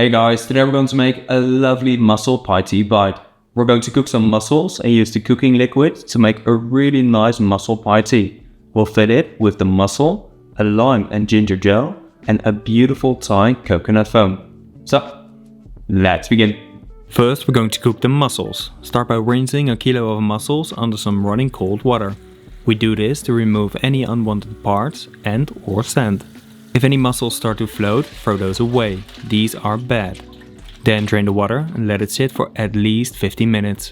Hey guys, today we're going to make a lovely mussel pie tea bite. We're going to cook some mussels and use the cooking liquid to make a really nice mussel pie tea. We'll fill it with the mussel, a lime and ginger gel, and a beautiful Thai coconut foam. So, let's begin. First, we're going to cook the mussels. Start by rinsing a kilo of mussels under some running cold water. We do this to remove any unwanted parts and/or sand. If any mussels start to float, throw those away. These are bad. Then drain the water and let it sit for at least 15 minutes.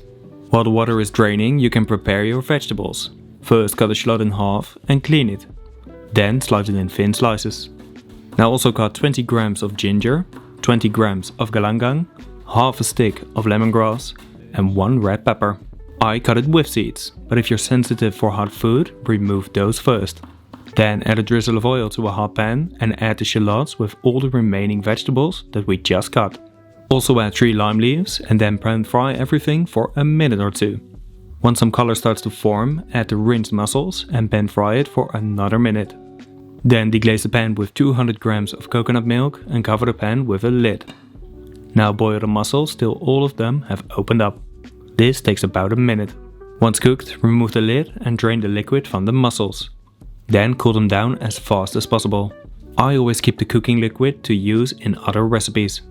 While the water is draining, you can prepare your vegetables. First, cut a shallot in half and clean it. Then slice it in thin slices. Now also cut 20 grams of ginger, 20 grams of galangal, half a stick of lemongrass and 1 red pepper. I cut it with seeds, but if you're sensitive for hot food, remove those first. Then add a drizzle of oil to a hot pan and add the shallots with all the remaining vegetables that we just cut. Also add 3 lime leaves and then pan fry everything for a minute or 2. Once some color starts to form, add the rinsed mussels and pan fry it for another minute. Then deglaze the pan with 200 grams of coconut milk and cover the pan with a lid. Now boil the mussels till all of them have opened up. This takes about a minute. Once cooked, remove the lid and drain the liquid from the mussels. Then cool them down as fast as possible. I always keep the cooking liquid to use in other recipes.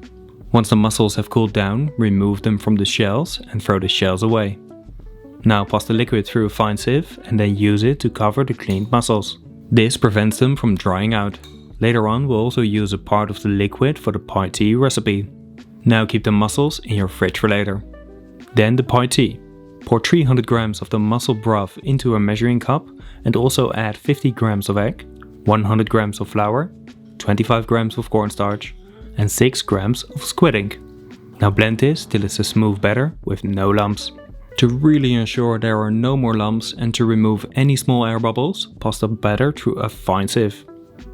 Once the mussels have cooled down, remove them from the shells and throw the shells away. Now pass the liquid through a fine sieve and then use it to cover the cleaned mussels. This prevents them from drying out. Later on we'll also use a part of the liquid for the pie tea recipe. Now keep the mussels in your fridge for later. Then the pie tea. Pour 300 grams of the mussel broth into a measuring cup and also add 50 grams of egg, 100 grams of flour, 25 grams of cornstarch and 6 grams of squid ink. Now blend this till it's a smooth batter with no lumps. To really ensure there are no more lumps and to remove any small air bubbles, pass the batter through a fine sieve.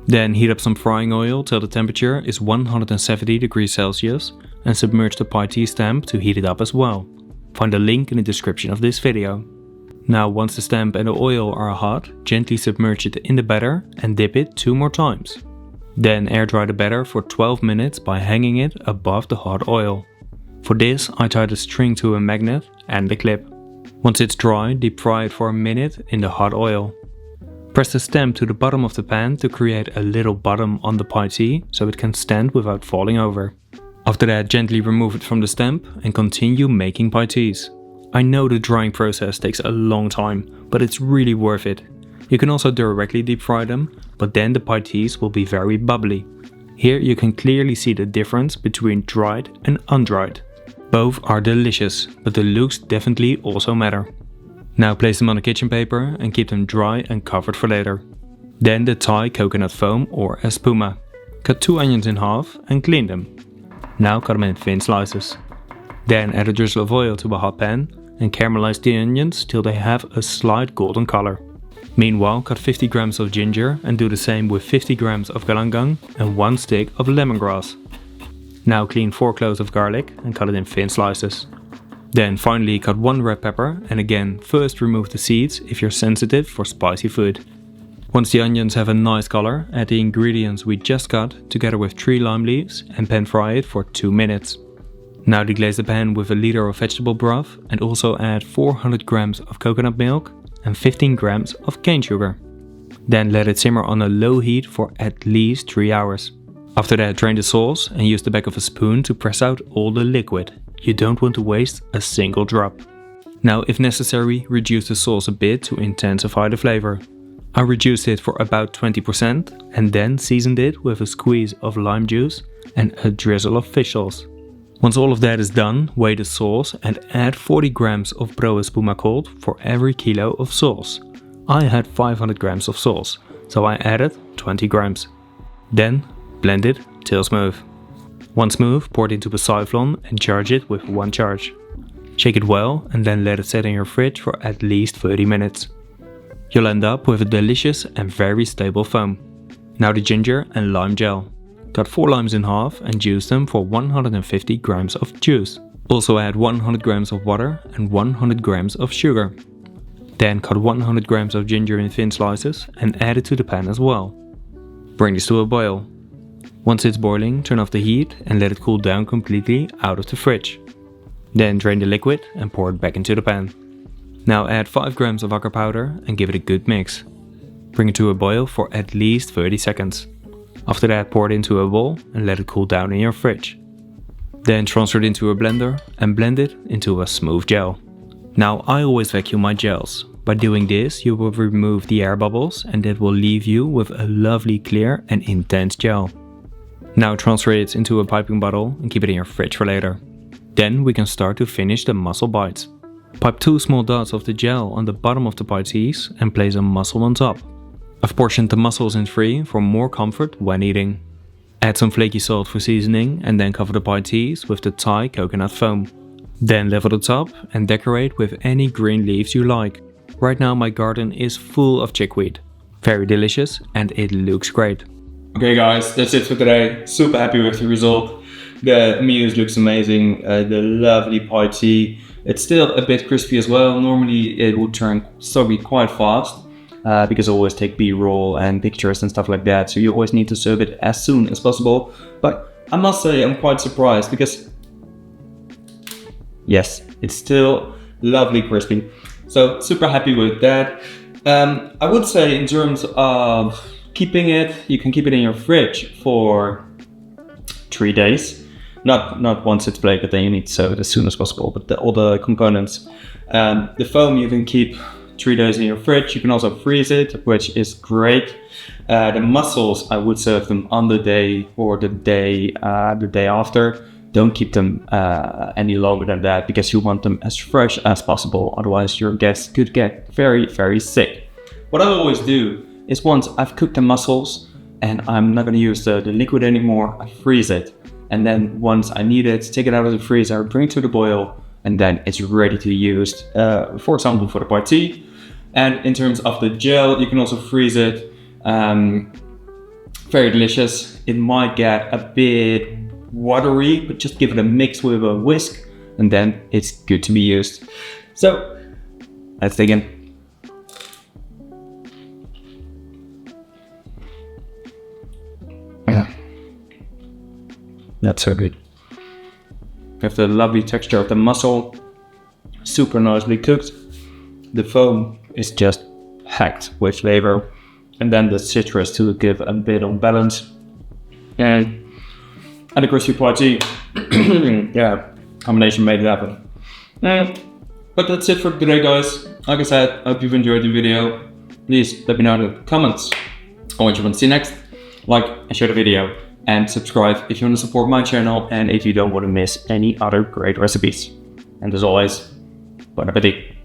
Then heat up some frying oil till the temperature is 170 degrees Celsius and submerge the pie tea stamp to heat it up as well. Find a link in the description of this video. Now once the stamp and the oil are hot, gently submerge it in the batter and dip it 2 more times. Then air dry the batter for 12 minutes by hanging it above the hot oil. For this I tied a string to a magnet and the clip. Once it's dry, deep fry it for a minute in the hot oil. Press the stamp to the bottom of the pan to create a little bottom on the pie tea so it can stand without falling over. After that, gently remove it from the stamp and continue making pie teas. I know the drying process takes a long time, but it's really worth it. You can also directly deep fry them, but then the pie teas will be very bubbly. Here you can clearly see the difference between dried and undried. Both are delicious, but the looks definitely also matter. Now place them on a kitchen paper and keep them dry and covered for later. Then the Thai coconut foam or espuma. Cut 2 onions in half and clean them. Now cut them in thin slices. Then add a drizzle of oil to a hot pan and caramelize the onions till they have a slight golden color. Meanwhile, cut 50 grams of ginger and do the same with 50 grams of galangal and 1 stick of lemongrass. Now clean 4 cloves of garlic and cut it in thin slices. Then finally cut 1 red pepper and again first remove the seeds if you're sensitive for spicy food. Once the onions have a nice color, add the ingredients we just cut together with 3 lime leaves and pan fry it for 2 minutes. Now deglaze the pan with a liter of vegetable broth and also add 400 grams of coconut milk and 15 grams of cane sugar. Then let it simmer on a low heat for at least 3 hours. After that, drain the sauce and use the back of a spoon to press out all the liquid. You don't want to waste a single drop. Now if necessary, reduce the sauce a bit to intensify the flavor. I reduced it for about 20% and then seasoned it with a squeeze of lime juice and a drizzle of fish sauce. Once all of that is done, weigh the sauce and add 40 grams of broa espuma cold for every kilo of sauce. I had 500 grams of sauce, so I added 20 grams. Then blend it till smooth. Once smooth, pour it into a siphon and charge it with 1 charge. Shake it well and then let it sit in your fridge for at least 30 minutes. You'll end up with a delicious and very stable foam. Now the ginger and lime gel. Cut 4 limes in half and juice them for 150 grams of juice. Also add 100 grams of water and 100 grams of sugar. Then cut 100 grams of ginger in thin slices and add it to the pan as well. Bring this to a boil. Once it's boiling, turn off the heat and let it cool down completely out of the fridge. Then drain the liquid and pour it back into the pan. Now add 5 grams of agar powder and give it a good mix. Bring it to a boil for at least 30 seconds. After that, pour it into a bowl and let it cool down in your fridge. Then transfer it into a blender and blend it into a smooth gel. Now I always vacuum my gels. By doing this, you will remove the air bubbles and that will leave you with a lovely clear and intense gel. Now transfer it into a piping bottle and keep it in your fridge for later. Then we can start to finish the mussel bites. Pipe 2 small dots of the gel on the bottom of the pieces and place a mussel on top. I've portioned the mussels in 3 for more comfort when eating. Add some flaky salt for seasoning and then cover the pieces with the Thai coconut foam. Then level the top and decorate with any green leaves you like. Right now my garden is full of chickweed. Very delicious and it looks great. Okay guys, that's it for today. Super happy with the result. The Amuse looks amazing. The lovely pie tea. It's still a bit crispy as well. Normally it will turn soggy quite fast because I always take B-roll and pictures and stuff like that. So you always need to serve it as soon as possible. But I must say I'm quite surprised because yes, it's still lovely crispy. So super happy with that. I would say in terms of keeping it, you can keep it in your fridge for 3 days. Not once it's baked, but then you need to serve it as soon as possible. But all the components, the foam you can keep 3 days in your fridge. You can also freeze it, which is great. The mussels, I would serve them on the day or the day after. Don't keep them any longer than that because you want them as fresh as possible. Otherwise your guests could get very, very sick. What I always do is once I've cooked the mussels and I'm not going to use the liquid anymore, I freeze it. And then once I need it, take it out of the freezer, bring it to the boil, and then it's ready to use, for example, for the party. And in terms of the gel, you can also freeze it. Very delicious. It might get a bit watery, but just give it a mix with a whisk, and then it's good to be used. So, let's dig in. Yeah. That's so good. You have the lovely texture of the mussel, super nicely cooked. The foam is just packed with flavor, and then the citrus to give a bit of balance. And the crispy party, yeah, combination made it happen. But that's it for today, guys. Like I said, I hope you've enjoyed the video. Please let me know in the comments on what you want to see next. Like and share the video. And subscribe if you want to support my channel and if you don't want to miss any other great recipes. And as always, bon appetit!